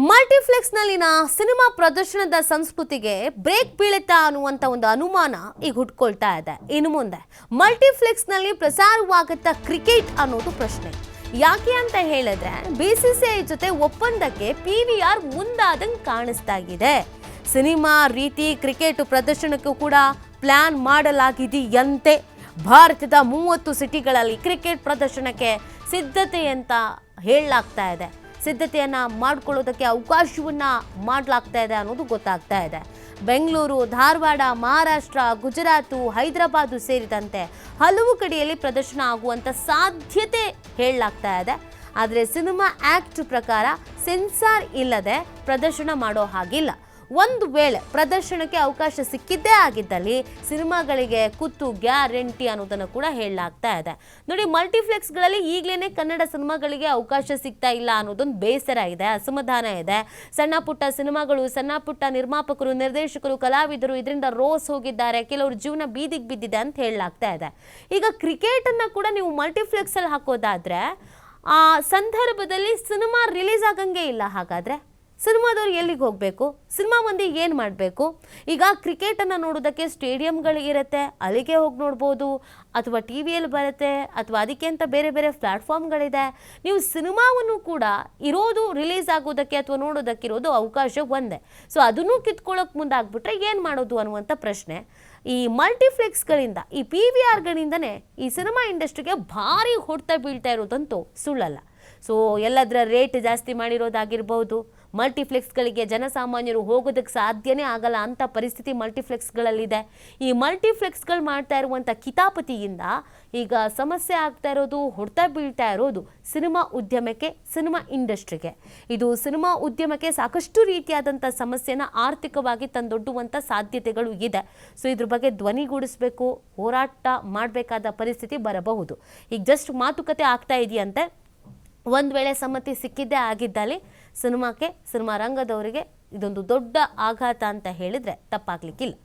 ಮಲ್ಟಿಪ್ಲೆಕ್ಸ್ನಲ್ಲಿನ cinema ಪ್ರದರ್ಶನದ ಸಂಸ್ಕೃತಿಗೆ break ಬೀಳುತ್ತಾ ಅನ್ನುವಂಥ ಒಂದು ಅನುಮಾನ ಈಗ ಹುಟ್ಕೊಳ್ತಾ ಇದೆ. ಇನ್ನು ಮುಂದೆ ಮಲ್ಟಿಪ್ಲೆಕ್ಸ್ನಲ್ಲಿ ಪ್ರಸಾರವಾಗುತ್ತಾ ಕ್ರಿಕೆಟ್ ಅನ್ನೋದು ಪ್ರಶ್ನೆ. ಯಾಕೆ ಅಂತ ಹೇಳಿದ್ರೆ BCCI ಜೊತೆ ಒಪ್ಪಂದಕ್ಕೆ PVR ಮುಂದಾದಂಗೆ ಕಾಣಿಸ್ತಾ ಇದೆ. ಸಿನಿಮಾ ರೀತಿ ಕ್ರಿಕೆಟ್ ಪ್ರದರ್ಶನಕ್ಕೂ ಕೂಡ ಪ್ಲಾನ್ ಮಾಡಲಾಗಿದೆಯಂತೆ. ಭಾರತದ 30 ಸಿಟಿಗಳಲ್ಲಿ ಕ್ರಿಕೆಟ್ ಪ್ರದರ್ಶನಕ್ಕೆ ಸಿದ್ಧತೆ ಅಂತ ಹೇಳಲಾಗ್ತಾ ಇದೆ. ಸಿದ್ಧತೆಯನ್ನು ಮಾಡಿಕೊಳ್ಳೋದಕ್ಕೆ ಅವಕಾಶವನ್ನು ಮಾಡಲಾಗ್ತಾ ಇದೆ ಅನ್ನೋದು ಗೊತ್ತಾಗ್ತಾ ಇದೆ. ಬೆಂಗಳೂರು, ಧಾರವಾಡ, ಮಹಾರಾಷ್ಟ್ರ, ಗುಜರಾತು, ಹೈದರಾಬಾದು ಸೇರಿದಂತೆ ಹಲವು ಕಡೆಯಲ್ಲಿ ಪ್ರದರ್ಶನ ಆಗುವಂಥ ಸಾಧ್ಯತೆ ಹೇಳಲಾಗ್ತಾ ಇದೆ. ಆದರೆ ಸಿನಿಮಾ ಆ್ಯಕ್ಟ್ ಪ್ರಕಾರ ಸೆನ್ಸಾರ್ ಇಲ್ಲದೆ ಪ್ರದರ್ಶನ ಮಾಡೋ ಹಾಗಿಲ್ಲ. ಒಂದು ವೇಳೆ ಪ್ರದರ್ಶನಕ್ಕೆ ಅವಕಾಶ ಸಿಕ್ಕಿದ್ದೇ ಆಗಿದ್ದಲ್ಲಿ ಸಿನಿಮಾಗಳಿಗೆ ಕುತ್ತು ಗ್ಯಾರಂಟಿ ಅನ್ನೋದನ್ನು ಕೂಡ ಹೇಳಲಾಗ್ತಾ ಇದೆ. ನೋಡಿ, ಮಲ್ಟಿಪ್ಲೆಕ್ಸ್ಗಳಲ್ಲಿ ಈಗಲೇ ಕನ್ನಡ ಸಿನಿಮಾಗಳಿಗೆ ಅವಕಾಶ ಸಿಗ್ತಾ ಇಲ್ಲ ಅನ್ನೋದೊಂದು ಬೇಸರ ಇದೆ, ಅಸಮಾಧಾನ ಇದೆ. ಸಣ್ಣ ಪುಟ್ಟ ಸಿನಿಮಾಗಳು, ಸಣ್ಣ ಪುಟ್ಟ ನಿರ್ಮಾಪಕರು, ನಿರ್ದೇಶಕರು, ಕಲಾವಿದರು ಇದರಿಂದ ರೋಸ್ ಹೋಗಿದ್ದಾರೆ. ಕೆಲವರು ಜೀವನ ಬೀದಿಗೆ ಬಿದ್ದಿದೆ ಅಂತ ಹೇಳಲಾಗ್ತಾ ಇದೆ. ಈಗ ಕ್ರಿಕೆಟನ್ನು ಕೂಡ ನೀವು ಮಲ್ಟಿಪ್ಲೆಕ್ಸಲ್ಲಿ ಹಾಕೋದಾದ್ರೆ ಆ ಸಂದರ್ಭದಲ್ಲಿ ಸಿನಿಮಾ ರಿಲೀಸ್ ಆಗಂಗೆ ಇಲ್ಲ. ಹಾಗಾದರೆ ಸಿನಿಮಾದವ್ರು ಎಲ್ಲಿಗೆ ಹೋಗಬೇಕು? ಸಿನಿಮಾ ಮಂದಿ ಏನು ಮಾಡಬೇಕು? ಈಗ ಕ್ರಿಕೆಟನ್ನು ನೋಡೋದಕ್ಕೆ ಸ್ಟೇಡಿಯಂಗಳು ಇರುತ್ತೆ, ಅಲ್ಲಿಗೆ ಹೋಗಿ ನೋಡ್ಬೋದು, ಅಥವಾ TVಯಲ್ಲಿ ಬರುತ್ತೆ, ಅಥವಾ ಅದಕ್ಕೆ ಅಂತ ಬೇರೆ ಬೇರೆ ಪ್ಲ್ಯಾಟ್ಫಾರ್ಮ್ಗಳಿದೆ. ನೀವು ಸಿನಿಮಾವನ್ನು ಕೂಡ ಇರೋದು ರಿಲೀಸ್ ಆಗೋದಕ್ಕೆ ಅಥವಾ ನೋಡೋದಕ್ಕಿರೋದು ಅವಕಾಶ ಒಂದೇ. ಸೊ ಅದನ್ನು ಕಿತ್ಕೊಳ್ಳೋಕೆ ಮುಂದಾಗ್ಬಿಟ್ರೆ ಏನು ಮಾಡೋದು ಅನ್ನುವಂಥ ಪ್ರಶ್ನೆ. ಈ ಮಲ್ಟಿಪ್ಲೆಕ್ಸ್ಗಳಿಂದ, ಈ PVRಗಳಿಂದನೇ ಈ ಸಿನಿಮಾ ಇಂಡಸ್ಟ್ರಿಗೆ ಭಾರಿ ಹೊಡೆತ ಬೀಳ್ತಾ ಇರೋದಂತೂ ಸುಳ್ಳಲ್ಲ. ಸೊ ಎಲ್ಲದರ ರೇಟ್ ಜಾಸ್ತಿ ಮಾಡಿರೋದಾಗಿರ್ಬೋದು, ಮಲ್ಟಿಪ್ಲೆಕ್ಸ್ಗಳಿಗೆ ಜನಸಾಮಾನ್ಯರು ಹೋಗೋದಕ್ಕೆ ಸಾಧ್ಯನೇ ಆಗಲ್ಲ ಅಂಥ ಪರಿಸ್ಥಿತಿ ಮಲ್ಟಿಪ್ಲೆಕ್ಸ್ಗಳಲ್ಲಿದೆ. ಈ ಮಲ್ಟಿಪ್ಲೆಕ್ಸ್ಗಳು ಮಾಡ್ತಾ ಇರುವಂಥ ಕಿತಾಪತಿಯಿಂದ ಈಗ ಸಮಸ್ಯೆ ಆಗ್ತಾ ಇರೋದು, ಹೊಡೆತ ಬೀಳ್ತಾ ಇರೋದು ಸಿನಿಮಾ ಉದ್ಯಮಕ್ಕೆ, ಸಿನಿಮಾ ಇಂಡಸ್ಟ್ರಿಗೆ. ಇದು ಸಿನಿಮಾ ಉದ್ಯಮಕ್ಕೆ ಸಾಕಷ್ಟು ರೀತಿಯಾದಂಥ ಸಮಸ್ಯೆನ ಆರ್ಥಿಕವಾಗಿ ತಂದೊಡ್ಡುವಂಥ ಸಾಧ್ಯತೆಗಳು ಇದೆ. ಸೊ ಇದ್ರ ಬಗ್ಗೆ ಧ್ವನಿಗೂಡಿಸಬೇಕು, ಹೋರಾಟ ಮಾಡಬೇಕಾದ ಪರಿಸ್ಥಿತಿ ಬರಬಹುದು. ಈಗ ಜಸ್ಟ್ ಮಾತುಕತೆ ಆಗ್ತಾ ಇದೆಯಂತೆ. ಒಂದು ವೇಳೆ ಸಮ್ಮತಿ ಸಿಕ್ಕಿದ್ದೇ ಆಗಿದ್ದಲ್ಲಿ ಸಿನಿಮಾ ರಂಗದವರಿಗೆ ಇದೊಂದು ದೊಡ್ಡ ಆಘಾತ ಅಂತ ಹೇಳಿದರೆ ತಪ್ಪಾಗಲಿಕ್ಕಿಲ್ಲ.